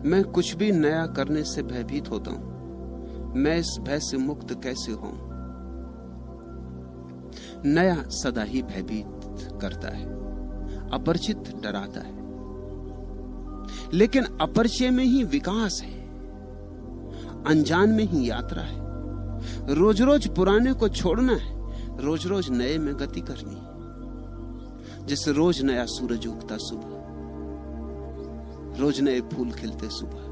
मैं कुछ भी नया करने से भयभीत होता हूं। मैं इस भय से मुक्त कैसे हूं? नया सदा ही भयभीत करता है, अपरिचित डराता है, लेकिन अपरिचय में ही विकास है, अनजान में ही यात्रा है। रोज रोज पुराने को छोड़ना है, रोज रोज नए में गति करनी है। जैसे रोज नया सूरज उगता सुबह, रोज नए फूल खिलते सुबह,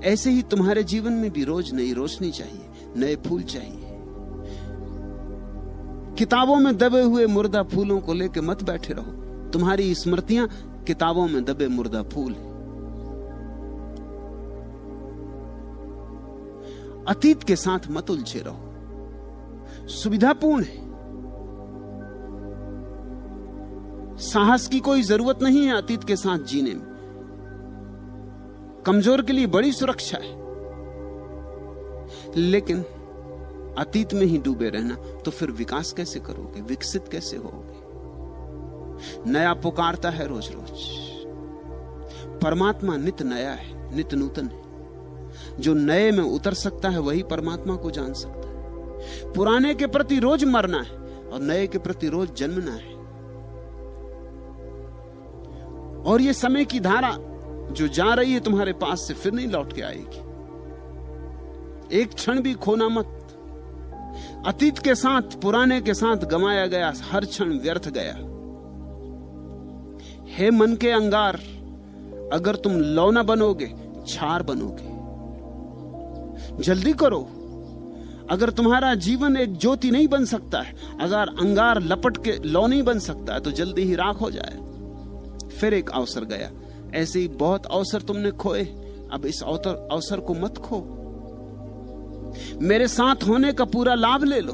ऐसे ही तुम्हारे जीवन में भी रोज नई रोशनी चाहिए, नए फूल चाहिए। किताबों में दबे हुए मुर्दा फूलों को लेकर मत बैठे रहो। तुम्हारी स्मृतियां किताबों में दबे मुर्दा फूल है। अतीत के साथ मत उलझे रहो, सुविधापूर्ण है। साहस की कोई जरूरत नहीं है अतीत के साथ जीने में। कमजोर के लिए बड़ी सुरक्षा है, लेकिन अतीत में ही डूबे रहना तो फिर विकास कैसे करोगे, विकसित कैसे होगे? नया पुकारता है रोज रोज। परमात्मा नित्य नया है, नित्य नूतन है। जो नए में उतर सकता है वही परमात्मा को जान सकता है। पुराने के प्रति रोज मरना है और नए के प्रति रोज जन्मना है। और ये समय की धारा जो जा रही है तुम्हारे पास से फिर नहीं लौट के आएगी। एक क्षण भी खोना मत। अतीत के साथ, पुराने के साथ गंवाया गया हर क्षण व्यर्थ गया। हे मन के अंगार, अगर तुम लौ न बनोगे, छार बनोगे। जल्दी करो। अगर तुम्हारा जीवन एक ज्योति नहीं बन सकता है, अगर अंगार लपट के लौ नहीं बन सकता है, तो जल्दी ही राख हो जाए। फिर एक अवसर गया। ऐसे ही बहुत अवसर तुमने खोए, अब इस अवसर को मत खो। मेरे साथ होने का पूरा लाभ ले लो।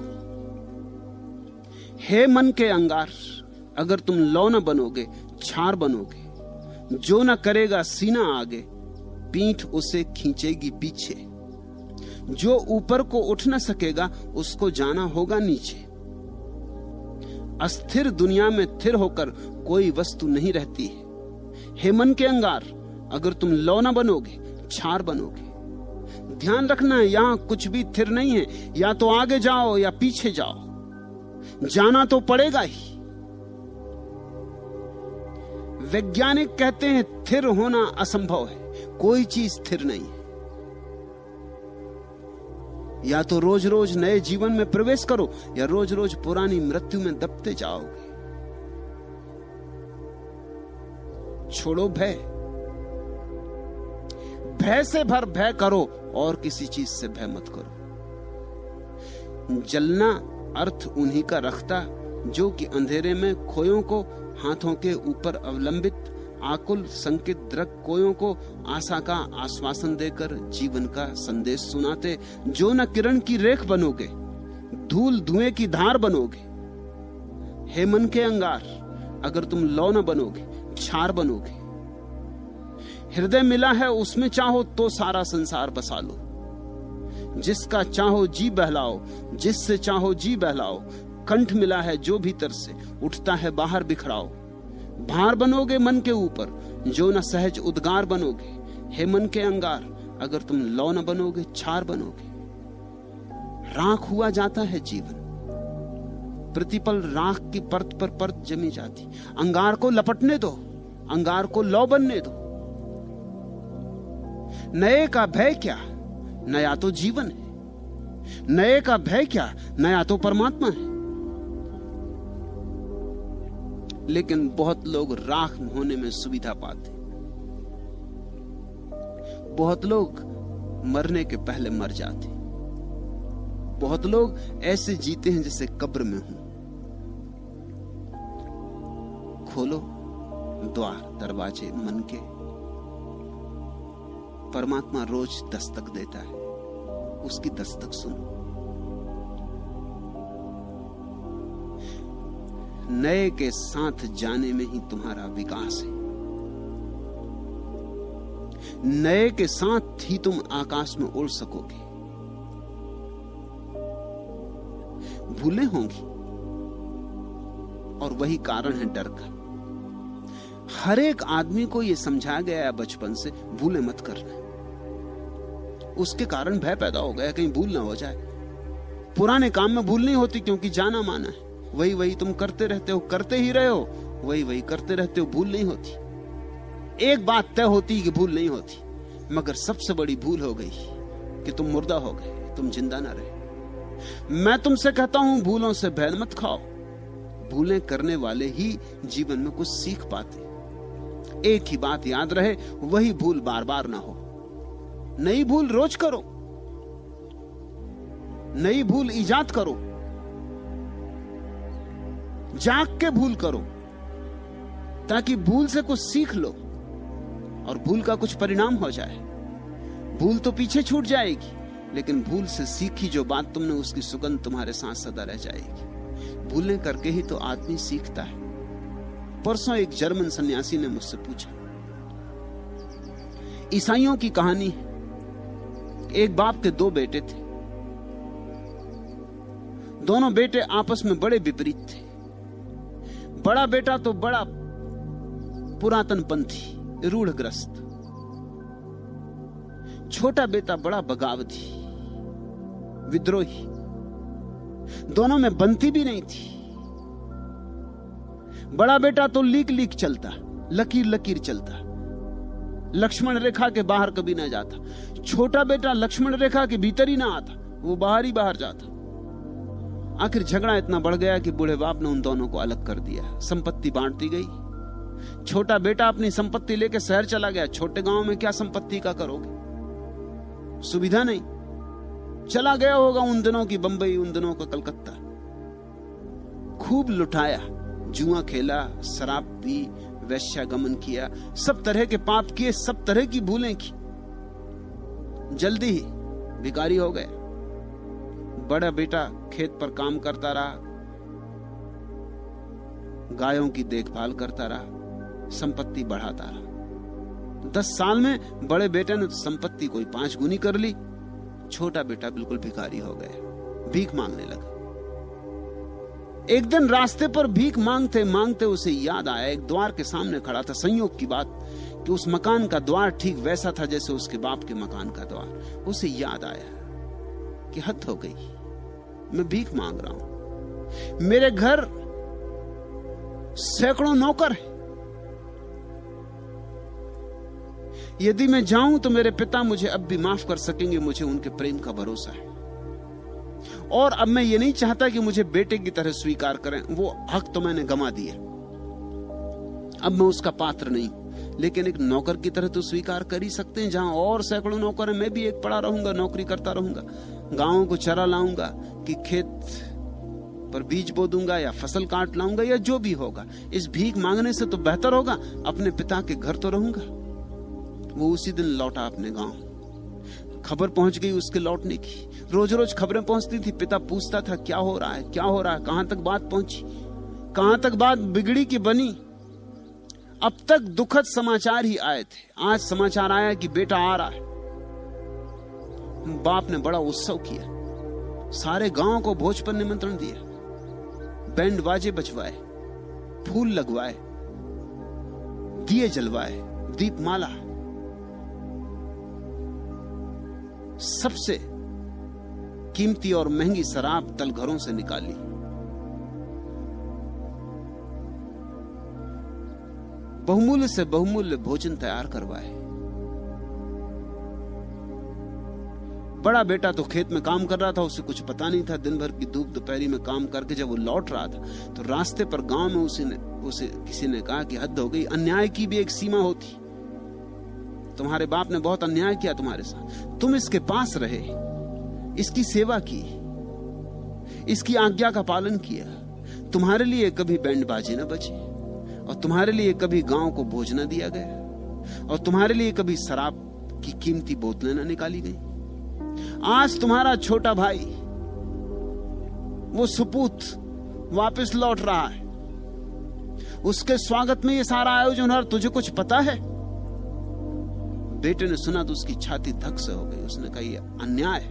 हे मन के अंगार, अगर तुम लौ न बनोगे, छार बनोगे। जो न करेगा सीना आगे, पीठ उसे खींचेगी पीछे। जो ऊपर को उठ न सकेगा, उसको जाना होगा नीचे। अस्थिर दुनिया में स्थिर होकर कोई वस्तु नहीं रहती है। हे मन के अंगार, अगर तुम लौ न बनोगे, छार बनोगे। ध्यान रखना, यहां कुछ भी स्थिर नहीं है। या तो आगे जाओ या पीछे जाओ, जाना तो पड़ेगा ही। वैज्ञानिक कहते हैं स्थिर होना असंभव है, कोई चीज स्थिर नहीं है। या तो रोज रोज नए जीवन में प्रवेश करो, या रोज रोज पुरानी मृत्यु में दबते जाओगे। छोड़ो भय, भय से भर भय करो और किसी चीज से भय मत करो। जलना अर्थ उन्हीं का रखता जो कि अंधेरे में खोयों को हाथों के ऊपर अवलंबित आकुल संकित दृक कोयों को आशा का आश्वासन देकर जीवन का संदेश सुनाते। जो न किरण की रेख बनोगे, धूल धुएं की धार बनोगे। हे मन के अंगार, अगर तुम लौ न बनोगे, छार बनोगे। हृदय मिला है, उसमें चाहो तो सारा संसार बसा लो। जिसका चाहो जी बहलाओ, जिससे चाहो जी बहलाओ। कंठ मिला है जो भीतर से उठता है बाहर बिखराओ। भार बनोगे मन के ऊपर, जो न सहज उद्गार बनोगे। हे मन के अंगार, अगर तुम लौ न बनोगे, छार बनोगे। राख हुआ जाता है जीवन, प्रतिपल राख की परत पर परत जमी जाती। अंगार को लपटने दो, अंगार को लौ बनने दो। नए का भय क्या, नया तो जीवन है। नए का भय क्या, नया तो परमात्मा है। लेकिन बहुत लोग राख होने में सुविधा पाते। बहुत लोग मरने के पहले मर जाते। बहुत लोग ऐसे जीते हैं जैसे कब्र में हूं। खोलो द्वार दरवाजे मन के। परमात्मा रोज दस्तक देता है, उसकी दस्तक सुनो। नए के साथ जाने में ही तुम्हारा विकास है। नए के साथ ही तुम आकाश में उड़ सकोगे। भूलें होंगी और वही कारण है डर का। हर एक आदमी को यह समझाया गया है बचपन से, भूले मत करना। उसके कारण भय पैदा हो गया कहीं भूल ना हो जाए। पुराने काम में भूल नहीं होती क्योंकि जाना माना है। वही वही तुम करते रहते हो, करते ही रहे हो, वही वही करते रहते हो, भूल नहीं होती। एक बात तय होती कि भूल नहीं होती, मगर सबसे बड़ी भूल हो गई कि तुम मुर्दा हो गए, तुम जिंदा ना रहे। मैं तुमसे कहता हूं, भूलों से भय मत खाओ। भूलें करने वाले ही जीवन में कुछ सीख पाते। एक ही बात याद रहे, वही भूल बार बार ना हो। नई भूल रोज करो, नई भूल इजाद करो, जाग के भूल करो, ताकि भूल से कुछ सीख लो और भूल का कुछ परिणाम हो जाए। भूल तो पीछे छूट जाएगी, लेकिन भूल से सीखी जो बात तुमने, उसकी सुगंध तुम्हारे साथ सदा रह जाएगी। भूलें करके ही तो आदमी सीखता है। परसों एक जर्मन सन्यासी ने मुझसे पूछा, ईसाइयों की कहानी है, एक बाप के दो बेटे थे। दोनों बेटे आपस में बड़े विपरीत थे। बड़ा बेटा तो बड़ा पुरातनपंथी, रूढ़ग्रस्त। छोटा बेटा बड़ा बगावती, विद्रोही। दोनों में बनती भी नहीं थी। बड़ा बेटा तो लीक लीक चलता, लकीर लकीर चलता, लक्ष्मण रेखा के बाहर कभी ना जाता। छोटा बेटा लक्ष्मण रेखा के भीतर ही ना आता, वो बाहर ही बाहर जाता। आखिर झगड़ा इतना बढ़ गया कि बूढ़े बाप ने उन दोनों को अलग कर दिया। संपत्ति बांट दी गई। छोटा बेटा अपनी संपत्ति लेकर शहर चला गया। छोटे गांव में क्या संपत्ति का करोगे, सुविधा नहीं। चला गया होगा उन दिनों की बंबई, उन दिनों का कलकत्ता। खूब लुटाया, जुआ खेला, शराब पी, वैश्यागमन किया, सब तरह के पाप किए, सब तरह की भूलें की। जल्दी ही भिखारी हो गए। बड़ा बेटा खेत पर काम करता रहा, गायों की देखभाल करता रहा, संपत्ति बढ़ाता रहा। 10 साल में बड़े बेटे ने संपत्ति कोई 5 गुनी कर ली। छोटा बेटा बिल्कुल भिखारी हो गया, भीख मांगने लगा। एक दिन रास्ते पर भीख मांगते मांगते उसे याद आया, एक द्वार के सामने खड़ा था। संयोग की बात कि उस मकान का द्वार ठीक वैसा था जैसे उसके बाप के मकान का द्वार। उसे याद आया कि हद हो गई, मैं भीख मांग रहा हूं, मेरे घर सैकड़ों नौकर हैं। यदि मैं जाऊं तो मेरे पिता मुझे अब भी माफ कर सकेंगे, मुझे उनके प्रेम का भरोसा है। और अब मैं ये नहीं चाहता कि मुझे बेटे की तरह स्वीकार करें, वो हक तो मैंने गंवा दिया। अब मैं उसका पात्र नहीं, लेकिन एक नौकर की तरह तो स्वीकार कर ही सकते हैं। जहां और सैकड़ों नौकर हैं, मैं भी एक पड़ा रहूंगा, नौकरी करता रहूंगा। गांवों को चरा लाऊंगा कि खेत पर बीज बो दूंगा या फसल काट लाऊंगा या जो भी होगा। इस भीख मांगने से तो बेहतर होगा अपने पिता के घर तो रहूंगा। वो उसी दिन लौटा अपने गांव। खबर पहुंच गई उसके लौटने की। रोज रोज खबरें पहुंचती थी। पिता पूछता था क्या हो रहा है, क्या हो रहा है, कहां तक बात पहुंची, कहां तक बात बिगड़ी कि बनी। अब तक दुखद समाचार ही आए थे, आज समाचार आया कि बेटा आ रहा है। बाप ने बड़ा उत्सव किया, सारे गांव को भोज पर निमंत्रण दिया, बैंड बाजे बजवाए, फूल लगवाए, दिए जलवाए, दीपमाला, सबसे कीमती और महंगी शराब तल घरों से निकाली। बहुमूल्य से बहुमूल्य भोजन तैयार करवाए। बड़ा बेटा तो खेत में काम कर रहा था, उसे कुछ पता नहीं था। दिन भर की धूप दोपहरी में काम करके जब वो लौट रहा था तो रास्ते पर गांव में उसे किसी ने कहा कि हद हो गई, अन्याय की भी एक सीमा होती। तुम्हारे बाप ने बहुत अन्याय किया तुम्हारे साथ, तुम इसके पास रहे, इसकी सेवा की, इसकी आज्ञा का पालन किया। तुम्हारे लिए कभी बैंड बाजे न बजे, और तुम्हारे लिए कभी गांव को भोज न दिया गया, और तुम्हारे लिए कभी शराब की कीमती बोतलें न निकाली गई। आज तुम्हारा छोटा भाई, वो सुपूत वापस लौट रहा है, उसके स्वागत में ये सारा आयोजन हो, तुझे कुछ पता है? बेटे ने सुना तो उसकी छाती धक से हो गई। उसने कहा ये अन्याय।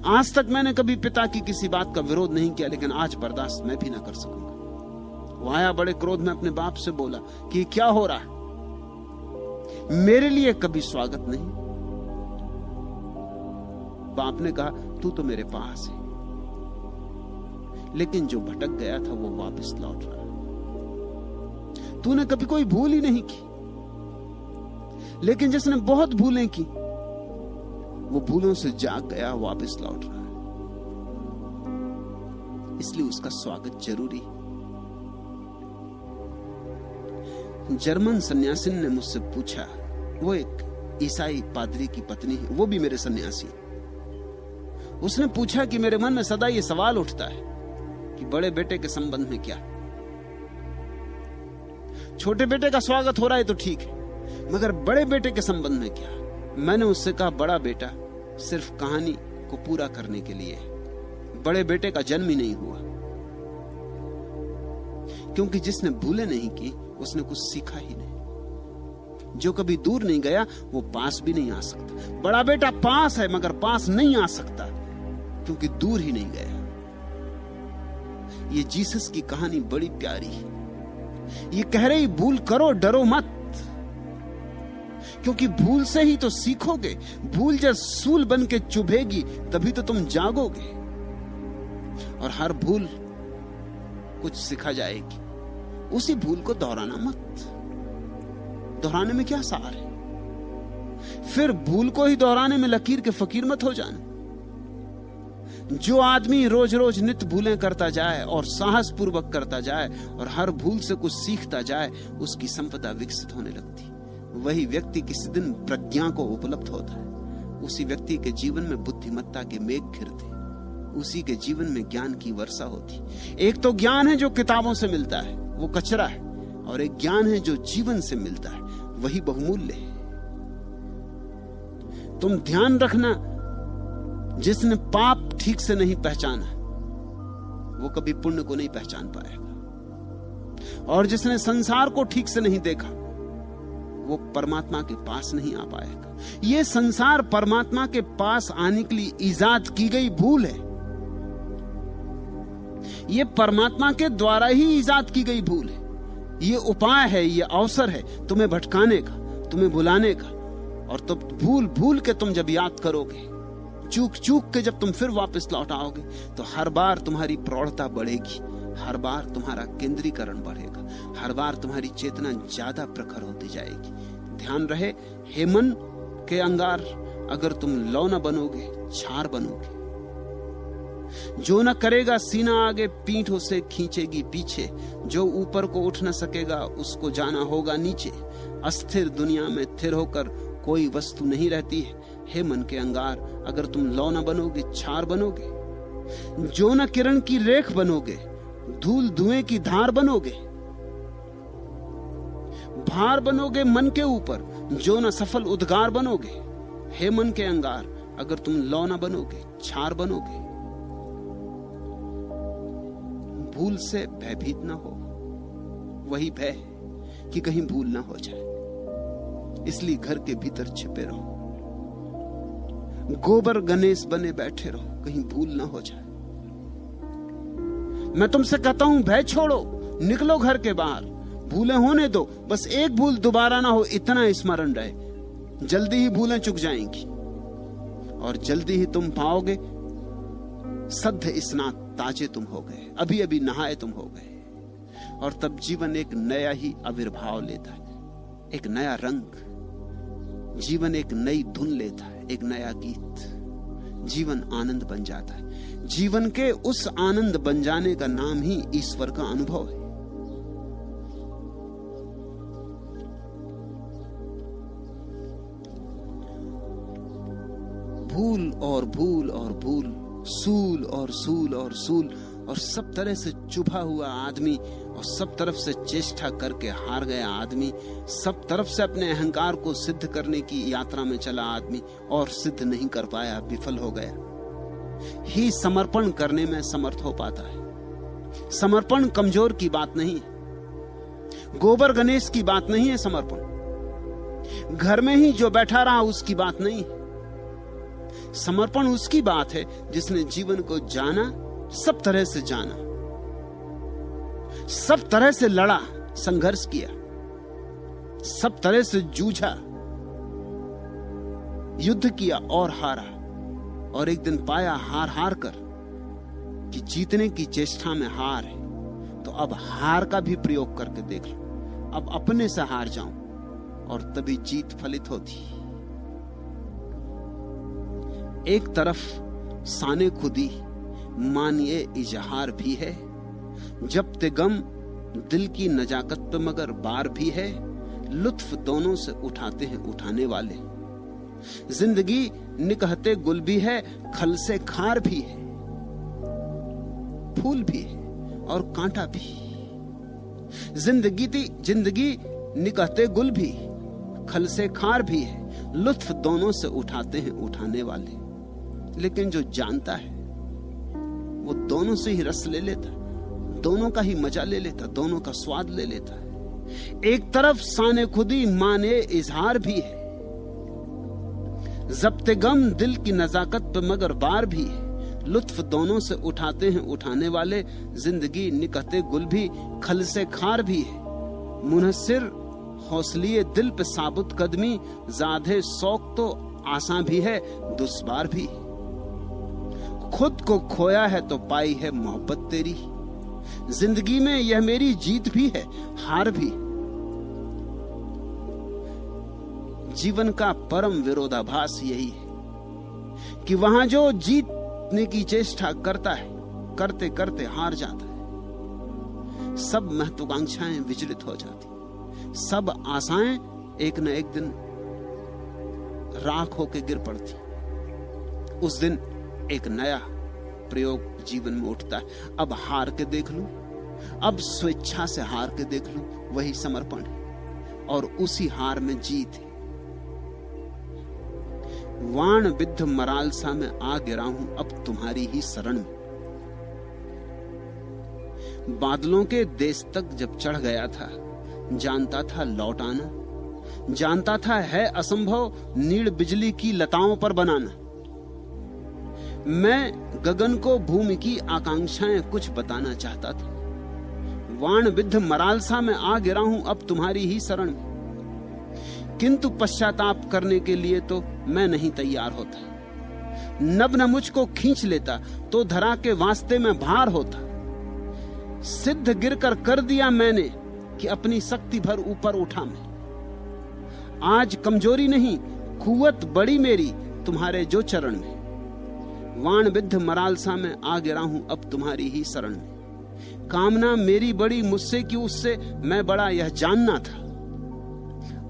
आज तक मैंने कभी पिता की किसी बात का विरोध नहीं किया, लेकिन आज बर्दाश्त मैं भी ना कर सकूंगा। वो आया बड़े क्रोध में, अपने बाप से बोला कि क्या हो रहा है, मेरे लिए कभी स्वागत नहीं। बाप ने कहा तू तो मेरे पास है, लेकिन जो भटक गया था वो वापस लौट रहा है। तूने कभी कोई भूल ही नहीं की, लेकिन जिसने बहुत भूलें की वो भूलों से जाग गया, वापस लौट रहा है। इसलिए उसका स्वागत जरूरी। जर्मन सन्यासी ने मुझसे पूछा, वो एक ईसाई पादरी की पत्नी है, वो भी मेरे सन्यासी। उसने पूछा कि मेरे मन में सदा ये सवाल उठता है कि बड़े बेटे के संबंध में क्या, छोटे बेटे का स्वागत हो रहा है तो ठीक है, मगर बड़े बेटे के संबंध में क्या। मैंने उससे कहा बड़ा बेटा सिर्फ कहानी को पूरा करने के लिए, बड़े बेटे का जन्म ही नहीं हुआ, क्योंकि जिसने भूले नहीं की उसने कुछ सीखा ही नहीं। जो कभी दूर नहीं गया वो पास भी नहीं आ सकता। बड़ा बेटा पास है मगर पास नहीं आ सकता, क्योंकि दूर ही नहीं गया। ये जीसस की कहानी बड़ी प्यारी है। ये कह रही भूल करो, डरो मत, क्योंकि भूल से ही तो सीखोगे। भूल जब सूल बन के चुभेगी तभी तो तुम जागोगे, और हर भूल कुछ सिखा जाएगी। उसी भूल को दोहराना मत। दोहराने में क्या सार है? फिर भूल को ही दोहराने में लकीर के फकीर मत हो जाना। जो आदमी रोज रोज नित्य भूलें करता जाए और साहस पूर्वक करता जाए और हर भूल से कुछ सीखता जाए, उसकी संपदा विकसित होने लगती। वही व्यक्ति किसी दिन प्रज्ञा को उपलब्ध होता है। उसी व्यक्ति के जीवन में बुद्धिमत्ता के मेघ घिरते, उसी के जीवन में ज्ञान की वर्षा होती। एक तो ज्ञान है जो किताबों से मिलता है, वो कचरा है, और एक ज्ञान है जो जीवन से मिलता है, वही बहुमूल्य है। तुम ध्यान रखना, जिसने पाप ठीक से नहीं पहचाना वो कभी पुण्य को नहीं पहचान पाएगा, और जिसने संसार को ठीक से नहीं देखा वो परमात्मा के पास नहीं आ पाएगा। ये संसार परमात्मा के पास आने के लिए इजाद की गई भूल है। ये परमात्मा के द्वारा ही इजाद की गई भूल है। ये उपाय है, ये अवसर है तुम्हें भटकाने का, तुम्हें भुलाने का। और तो भूल भूल के तुम जब याद करोगे, चूक चूक के जब तुम फिर वापस लौट आओगे, तो हर बार तुम्हारी प्रौढ़ता बढ़ेगी, हर बार तुम्हारा केंद्रीकरण बढ़ेगा, हर बार तुम्हारी चेतना ज्यादा प्रखर होती जाएगी। ध्यान रहे, हेमन के अंगार अगर तुम लौ न बनोगे, छार बनोगे। जो न करेगा सीना आगे, पीठ उसे खींचेगी पीछे। जो ऊपर को उठ न सकेगा, उसको जाना होगा नीचे। अस्थिर दुनिया में थिर होकर कोई वस्तु नहीं रहती है। हे मन के अंगार, अगर तुम लौ न बनोगे, छार बनोगे। जो न किरण की रेख बनोगे, धूल धुएं की धार बनोगे। भार बनोगे मन के ऊपर, जो न सफल उद्गार बनोगे। हे मन के अंगार, अगर तुम लौ न बनोगे, छार बनोगे। भूल से भयभीत ना हो, वही भय है कि कहीं भूल ना हो जाए। इसलिए घर के भीतर छिपे रहो, गोबर गणेश बने बैठे रहो, कहीं भूल ना हो जाए। मैं तुमसे कहता हूं, भय छोड़ो, निकलो घर के बाहर। भूलें होने दो, बस एक भूल दोबारा ना हो, इतना स्मरण रहे। जल्दी ही भूलें चुक जाएंगी और जल्दी ही तुम पाओगे सद्ध स्नात, ताजे तुम हो गए, अभी अभी नहाए तुम हो गए। और तब जीवन एक नया ही आविर्भाव लेता है, एक नया रंग। जीवन एक नई धुन लेता है, एक नया गीत। जीवन आनंद बन जाता है। जीवन के उस आनंद बन जाने का नाम ही ईश्वर का अनुभव है। भूल और भूल और भूल, सूल और सूल और सूल, और सब तरह से चुभा हुआ आदमी, और सब तरफ से चेष्टा करके हार गया आदमी, सब तरफ से अपने अहंकार को सिद्ध करने की यात्रा में चला आदमी और सिद्ध नहीं कर पाया, विफल हो गया। ही समर्पण करने में समर्थ हो पाता है। समर्पण कमजोर की बात नहीं है, गोबर गणेश की बात नहीं है। समर्पण घर में ही जो बैठा रहा उसकी बात नहीं है। समर्पण उसकी बात है जिसने जीवन को जाना, सब तरह से जाना। सब तरह से लड़ा, संघर्ष किया, सब तरह से जूझा, युद्ध किया और हारा। और एक दिन पाया हार हार कर कि जीतने की चेष्टा में हार है, तो अब हार का भी प्रयोग करके देख लो, अब अपने से हार जाऊं, और तभी जीत फलित होती। एक तरफ साने खुदी मानिए इजहार भी है, जब ते गम दिल की नजाकत पे मगर बार भी है, लुत्फ दोनों से उठाते हैं उठाने वाले। जिंदगी निकहते गुल भी है, खल से खार भी है, फूल भी है और कांटा भी। जिंदगी निकहते गुल भी, खल से खार भी है, लुत्फ दोनों से उठाते हैं उठाने वाले। लेकिन जो जानता है वो दोनों से ही रस ले लेता, दोनों का ही मजा ले लेता, दोनों का स्वाद ले लेता है। एक तरफ साने खुदी माने इजहार भी है, जब्ते गम दिल की नजाकत पे मगर बार भी है, लुत्फ दोनों से उठाते हैं उठाने वाले। जिंदगी निकहते गुल भी, खल से खार भी है, मुनहसिर हौसलिए दिल पे साबुत कदमी, ज़ादे शौक तो आसान भी है, दुश्वार भी। खुद को खोया है तो पाई है मोहब्बत तेरी, जिंदगी में यह मेरी जीत भी है हार भी। जीवन का परम विरोधाभास यही है कि वहां जो जीतने की चेष्टा करता है, करते करते हार जाता है। सब महत्वाकांक्षाएं विचलित हो जाती, सब आशाएं एक न एक दिन राख होकर गिर पड़ती। उस दिन एक नया प्रयोग जीवन में उठता है। अब हार के देख लूं, अब स्वेच्छा से हार के देख लूं, वही समर्पण है और उसी हार में जीत है। वाण विद्ध मरालसा में आ गिरा हूं अब तुम्हारी ही शरण में। बादलों के देश तक जब चढ़ गया था, जानता था लौट आना, जानता था है असंभव नीड़ बिजली की लताओं पर बनाना। मैं गगन को भूमि की आकांक्षाएं कुछ बताना चाहता था। वाण विद्ध मरालसा में आ गिरा हूं अब तुम्हारी ही शरण में, किंतु पश्चाताप करने के लिए तो मैं नहीं तैयार होता। नभ न मुझको खींच लेता तो धरा के वास्ते में भार होता। सिद्ध गिरकर कर दिया मैंने कि अपनी शक्ति भर ऊपर उठा मैं। आज कमजोरी नहीं कुव्वत बड़ी मेरी तुम्हारे जो चरण में। वाण विद्ध मरालसा में आ गिरा हूं अब तुम्हारी ही शरण में। कामना मेरी बड़ी मुझसे कि उससे मैं बड़ा यह जानना था।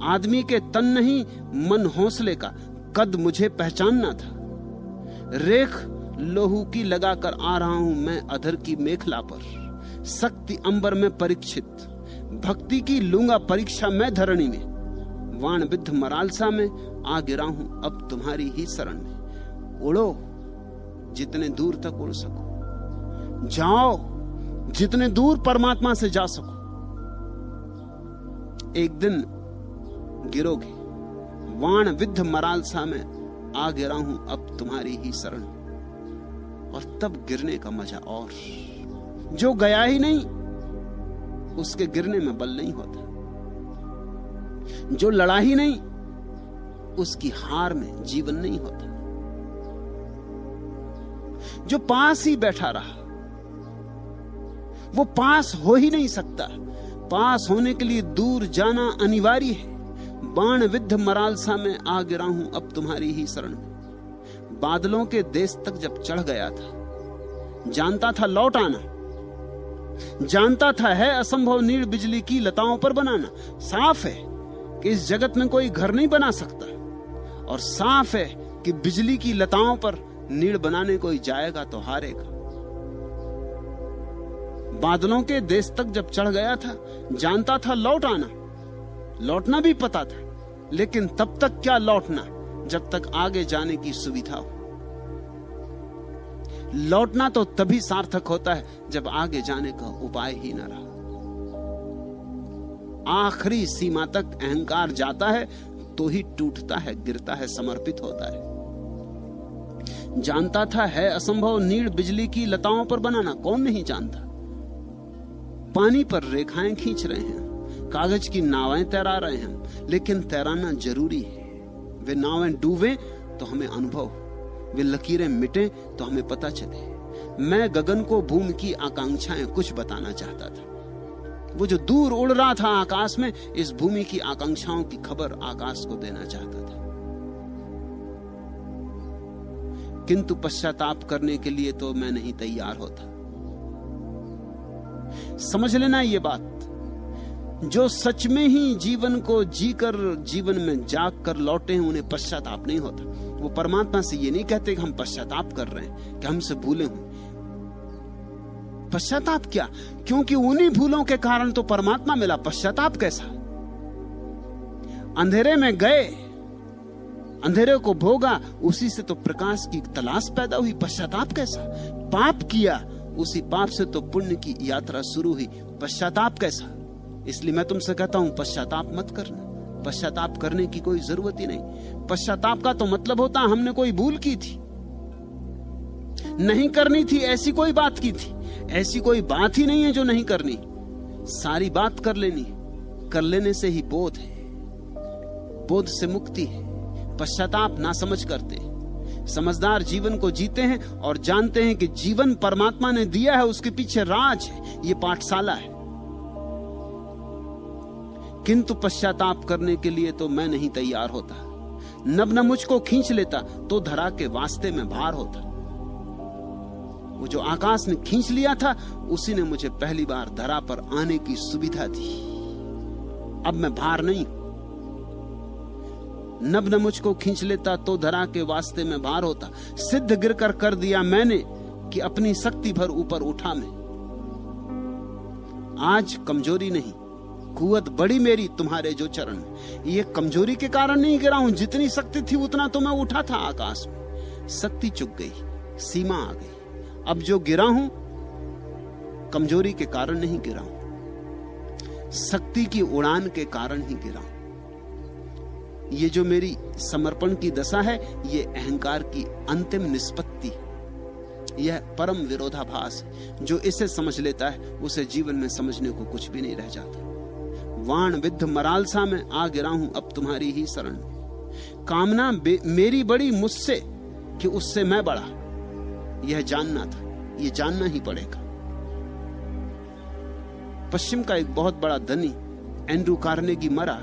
आदमी के तन नहीं मन हौसले का कद मुझे पहचानना था। रेख लोहू की लगाकर आ रहा हूं मैं अधर की मेखला पर। शक्ति अंबर में परीक्षित भक्ति की लूंगा परीक्षा मैं धरणी में। वाण विद्ध मरालसा में आ गिरा हूं अब तुम्हारी ही शरण में। उड़ो जितने दूर तक उड़ सको, जाओ जितने दूर परमात्मा से जा सको। एक दिन गिरोगे। वाण विद्ध मरालसा में आ गिरा हूं अब तुम्हारी ही शरण। और तब गिरने का मजा और। जो गया ही नहीं उसके गिरने में बल नहीं होता। जो लड़ा ही नहीं उसकी हार में जीवन नहीं होता। जो पास ही बैठा रहा वो पास हो ही नहीं सकता। पास होने के लिए दूर जाना अनिवार्य है। बाण विद्ध मरालसा में आ गिरा हूं अब तुम्हारी ही शरण में। बादलों के देश तक जब चढ़ गया था, जानता था लौट आना, जानता था है असंभव नीड़ बिजली की लताओं पर बनाना। साफ है कि इस जगत में कोई घर नहीं बना सकता, और साफ है कि बिजली की लताओं पर नीड़ बनाने कोई जाएगा तो हारेगा। बादलों के देश तक जब चढ़ गया था, जानता था लौट आना, लौटना भी पता था, लेकिन तब तक क्या लौटना जब तक आगे जाने की सुविधा हो। लौटना तो तभी सार्थक होता है जब आगे जाने का उपाय ही न रहा। आखिरी सीमा तक अहंकार जाता है तो ही टूटता है, गिरता है, समर्पित होता है। जानता था है असंभव नीड़ बिजली की लताओं पर बनाना। कौन नहीं जानता? पानी पर रेखाएं खींच रहे हैं, कागज की नावें तैरा रहे हैं, लेकिन तैराना जरूरी है। वे नावें डूबें तो हमें अनुभव, वे लकीरें मिटें तो हमें पता चले। मैं गगन को भूमि की आकांक्षाएं कुछ बताना चाहता था। वो जो दूर उड़ रहा था आकाश में, इस भूमि की आकांक्षाओं की खबर आकाश को देना चाहता था। किंतु पश्चाताप करने के लिए तो मैं नहीं तैयार होता। समझ लेना ये बात, जो सच में ही जीवन को जीकर जीवन में जाग कर लौटे हैं उन्हें पश्चाताप नहीं होता। वो परमात्मा से ये नहीं कहते कि हम पश्चाताप कर रहे हैं, कि हमसे भूले हुए। पश्चाताप क्या, क्योंकि उन्हीं भूलों के कारण तो परमात्मा मिला। पश्चाताप कैसा? अंधेरे में गए, अंधेरे को भोगा, उसी से तो प्रकाश की तलाश पैदा हुई। पश्चाताप कैसा? पाप किया, उसी पाप से तो पुण्य की यात्रा शुरू हुई। पश्चाताप कैसा? इसलिए मैं तुमसे कहता हूं पश्चाताप मत करना। पश्चाताप करने की कोई जरूरत ही नहीं। पश्चाताप का तो मतलब होता हमने कोई भूल की थी, नहीं करनी थी, ऐसी कोई बात की थी। ऐसी कोई बात ही नहीं है जो नहीं करनी, सारी बात कर लेनी। कर लेने से ही बोध है, बोध से मुक्ति है। पश्चाताप ना समझ करते। समझदार जीवन को जीते हैं और जानते हैं कि जीवन परमात्मा ने दिया है, उसके पीछे राज है, ये पाठशाला है। किंतु पश्चाताप करने के लिए तो मैं नहीं तैयार होता। नब न मुझको खींच लेता तो धरा के वास्ते में भार होता। वो जो आकाश ने खींच लिया था, उसी ने मुझे पहली बार धरा पर आने की सुविधा दी। अब मैं भार नहीं। नब न मुझको खींच लेता तो धरा के वास्ते में भार होता। सिद्ध गिरकर कर दिया मैंने कि अपनी शक्ति भर ऊपर उठा मैं। आज कमजोरी नहीं, कुवत बड़ी मेरी तुम्हारे जो चरण। ये कमजोरी के कारण नहीं गिरा हूं, जितनी शक्ति थी उतना तो मैं उठा था आकाश में। शक्ति चुक गई, सीमा आ गई। अब जो गिरा हूं, कमजोरी के कारण नहीं गिरा हूं, शक्ति की उड़ान के कारण ही गिरा हूं। ये जो मेरी समर्पण की दशा है, ये अहंकार की अंतिम निष्पत्ति, यह परम विरोधाभास है। जो इसे समझ लेता है उसे जीवन में समझने को कुछ भी नहीं रह जाता। वाण विद्ध मरालसा में आ गिरा हूं अब तुम्हारी ही शरण। कामना मेरी बड़ी मुझसे कि उससे मैं बड़ा, यह जानना था, यह जानना ही पड़ेगा। पश्चिम का एक बहुत बड़ा धनी एंड्रू कार्नेगी मरा,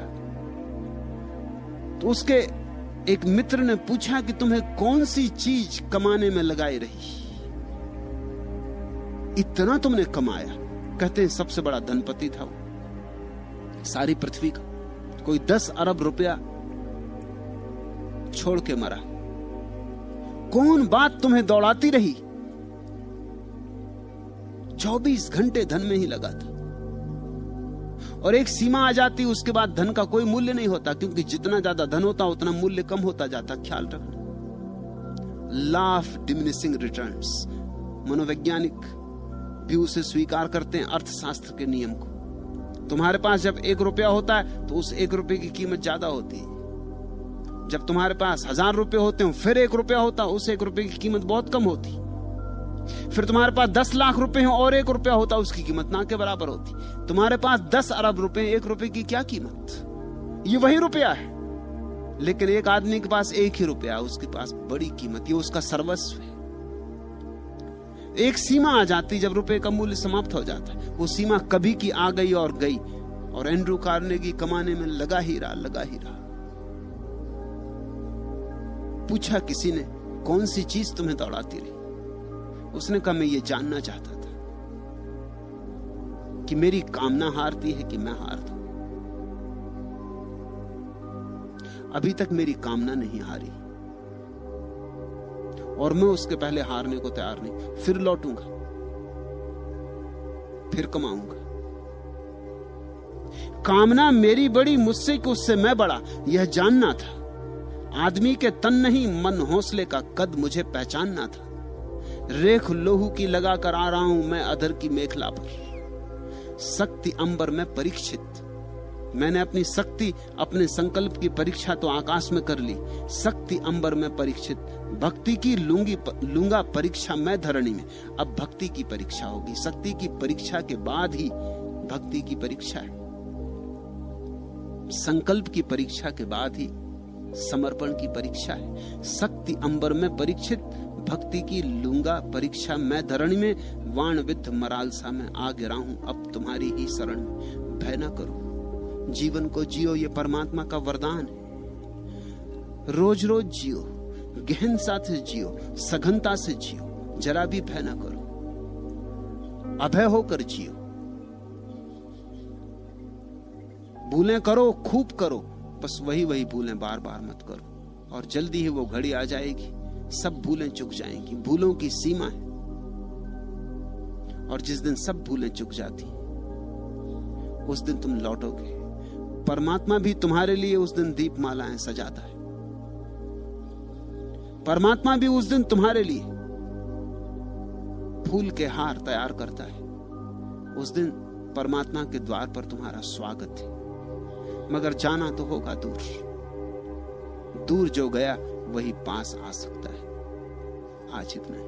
तो उसके एक मित्र ने पूछा कि तुम्हें कौन सी चीज कमाने में लगाई रही, इतना तुमने कमाया? कहते हैं सबसे बड़ा धनपति था वो सारी पृथ्वी का। कोई 10 अरब रुपया छोड़ के मरा। कौन बात तुम्हें दौड़ाती रही? 24 घंटे धन में ही लगा था। और एक सीमा आ जाती, उसके बाद धन का कोई मूल्य नहीं होता, क्योंकि जितना ज्यादा धन होता उतना मूल्य कम होता जाता। ख्याल रखना, लॉ ऑफ डिमिनिशिंग रिटर्न्स। मनोवैज्ञानिक भी उसे स्वीकार करते हैं, अर्थशास्त्र के नियम को। तुम्हारे पास जब 1 रुपया होता है तो उस 1 रुपये की कीमत ज्यादा होती है। जब तुम्हारे पास 1000 रुपए होते हैं फिर 1 रुपया होता, उस 1 रुपये की कीमत बहुत कम होती। फिर तुम्हारे पास 10 लाख रुपए हो और 1 रुपया होता, उसकी कीमत ना के बराबर होती। तुम्हारे पास 10 अरब रुपए, 1 रुपये की क्या कीमत? ये वही रुपया है, लेकिन एक आदमी के पास 1 ही रुपया, उसके पास बड़ी कीमत, ये उसका सर्वस्व है। एक सीमा आ जाती जब रुपए का मूल्य समाप्त हो जाता है। वो सीमा कभी की आ गई और गई, और एंड्रू कार्नेगी कमाने में लगा ही रहा। पूछा किसी ने, कौन सी चीज तुम्हें दौड़ाती रही? उसने कहा, मैं ये जानना चाहता था कि मेरी कामना हारती है कि मैं हारता हूं। अभी तक मेरी कामना नहीं हारी, और मैं उसके पहले हारने को तैयार नहीं। फिर लौटूंगा, फिर कमाऊंगा। कामना मेरी बड़ी, मुझसे कि उससे मैं बड़ा, यह जानना था। आदमी के तन नहीं, मन हौसले का कद मुझे पहचानना था। रेख लोहू की लगाकर आ रहा हूं मैं अधर की मेखला पर। शक्ति अंबर में परीक्षित, मैंने अपनी शक्ति, अपने संकल्प की परीक्षा तो आकाश में कर ली, शक्ति अंबर में परीक्षित, भक्ति की लूंगा परीक्षा मैं धरणी में। अब भक्ति की परीक्षा होगी, शक्ति की परीक्षा के बाद ही भक्ति की परीक्षा है, संकल्प की परीक्षा के बाद ही समर्पण की परीक्षा है। शक्ति अंबर में परीक्षित, भक्ति की लूंगा परीक्षा मैं धरणी में। वाण विद्ध मरालसा में आ गिरा हूं अब तुम्हारी ही शरण में। भय न करो, जीवन को जियो, ये परमात्मा का वरदान है। रोज रोज जियो, गहनता से जियो, सघनता से जियो, जरा भी भय न करो, अभय होकर जियो। भूलें करो, खूब करो, बस वही वही भूलें बार बार मत करो, और जल्दी ही वो घड़ी आ जाएगी, सब भूलें चुक जाएंगी। भूलों की सीमा है, और जिस दिन सब भूलें चुक जाती उस दिन तुम लौटोगे। परमात्मा भी तुम्हारे लिए उस दिन दीपमालाएं सजाता है। परमात्मा भी उस दिन तुम्हारे लिए फूल के हार तैयार करता है। उस दिन परमात्मा के द्वार पर तुम्हारा स्वागत है, मगर जाना तो होगा दूर। दूर जो गया वही पास आ सकता है। आज इतना है।